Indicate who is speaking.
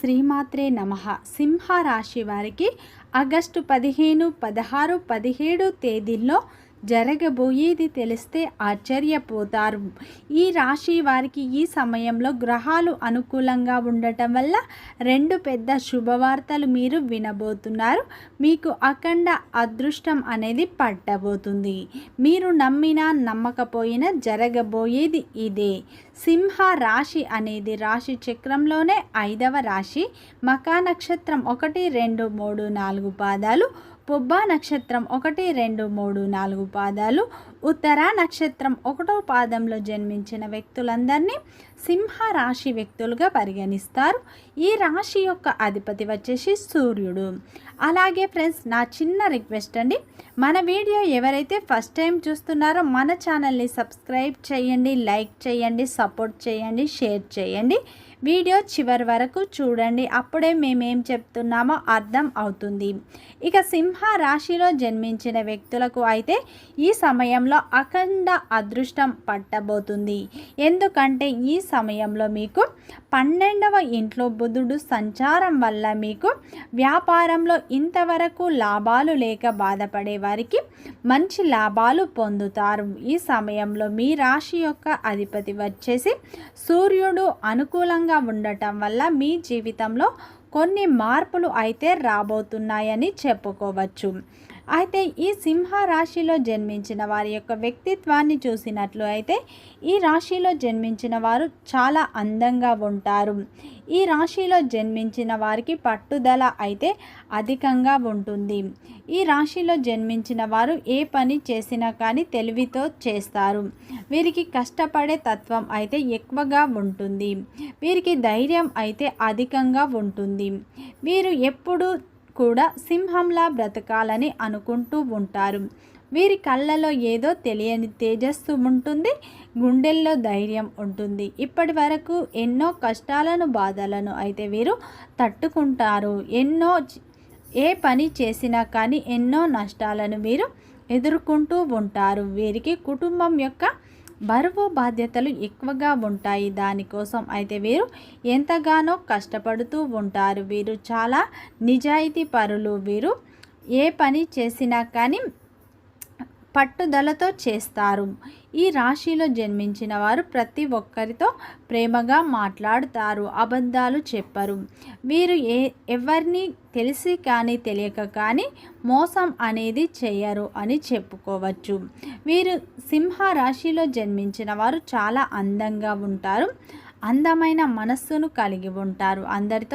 Speaker 1: శ్రీమాత్రే నమః. సింహ రాశి వారికి ఆగస్టు 15, 16, 17 తేదీల్లో జరగబోయేది తెలిస్తే ఆశ్చర్యపోతారు. ఈ రాశి వారికి ఈ సమయంలో గ్రహాలు అనుకూలంగా ఉండటం వల్ల రెండు పెద్ద శుభవార్తలు మీరు వినబోతున్నారు. మీకు అఖండ అదృష్టం అనేది పట్టబోతుంది. మీరు నమ్మినా నమ్మకపోయినా జరగబోయేది ఇదే. సింహ రాశి అనేది రాశి చక్రంలోనే 5వ రాశి. మకా నక్షత్రం 1, 2, 3, 4 పాదాలు, పుబ్బ నక్షత్రం 1, 2, 3, 4 పాదాలు, ఉత్తర నక్షత్రం 1వ పాదంలో జన్మించిన వ్యక్తులందరినీ సింహ రాశి వ్యక్తులుగా పరిగణిస్తారు. ఈ రాశి యొక్క అధిపతి వచ్చేసి సూర్యుడు. అలాగే ఫ్రెండ్స్, నా చిన్న రిక్వెస్ట్ అండి, మన వీడియో ఎవరైతే ఫస్ట్ టైం చూస్తున్నారో మన ఛానల్ని సబ్స్క్రైబ్ చేయండి, లైక్ చేయండి, సపోర్ట్ చేయండి, షేర్ చేయండి. వీడియో చివరి వరకు చూడండి, అప్పుడే మేమేం చెప్తున్నామో అర్థం అవుతుంది. ఇక సింహ రాశిలో జన్మించిన వ్యక్తులకు అయితే ఈ సమయంలో అఖండ అదృష్టం పట్టబోతుంది. ఎందుకంటే ఈ సమయంలో మీకు 12వ ఇంట్లో బుధుడు సంచారం వల్ల మీకు వ్యాపారంలో ఇంతవరకు లాభాలు లేక బాధపడే వారికి మంచి లాభాలు పొందుతారు. ఈ సమయంలో మీ రాశి యొక్క అధిపతి వచ్చేసి సూర్యుడు అనుకూలంగా ఉండటం వల్ల మీ జీవితంలో కొన్ని మార్పులు అయితే రాబోతున్నాయని చెప్పుకోవచ్చు. అయితే ఈ సింహ రాశిలో జన్మించిన వారి యొక్క వ్యక్తిత్వాన్ని చూసినట్లు అయితే ఈ రాశిలో జన్మించిన వారు చాలా అందంగా ఉంటారు. ఈ రాశిలో జన్మించిన వారికి పట్టుదల అయితే అధికంగా ఉంటుంది. ఈ రాశిలో జన్మించిన వారు ఏ పని చేసినా కానీ తెలివితో చేస్తారు. వీరికి కష్టపడే తత్వం అయితే ఎక్కువగా ఉంటుంది. వీరికి ధైర్యం అయితే అధికంగా ఉంటుంది. వీరు ఎప్పుడు కూడా సింహంలా బ్రతకాలని అనుకుంటూ ఉంటారు. వీరి కళ్ళలో ఏదో తెలియని తేజస్సు ఉంటుంది, గుండెల్లో ధైర్యం ఉంటుంది. ఇప్పటి వరకు ఎన్నో కష్టాలను బాధలను అయితే వీరు తట్టుకుంటారు. ఏ పని చేసినా కానీ ఎన్నో నష్టాలను వీరు ఎదుర్కొంటూ ఉంటారు. వీరికి కుటుంబం యొక్క బరువు బాధ్యతలు ఎక్కువగా ఉంటాయి. దానికోసం అయితే వీరు ఎంతగానో కష్టపడుతూ ఉంటారు. వీరు చాలా నిజాయితీ పరులు. వీరు ఏ పని చేసినా కానీ పట్టుదలతో చేస్తారు. ఈ రాశిలో జన్మించిన వారు ప్రతి ఒక్కరితో ప్రేమగా మాట్లాడుతారు, అబద్ధాలు చెప్పరు. వీరు ఎవరిని తెలిసి కానీ తెలియక కానీ మోసం అనేది చేయరు అని చెప్పుకోవచ్చు. వీరు సింహ రాశిలో జన్మించిన వారు చాలా అందంగా ఉంటారు. అందమైన మనస్సును కలిగి ఉంటారు. అందరితో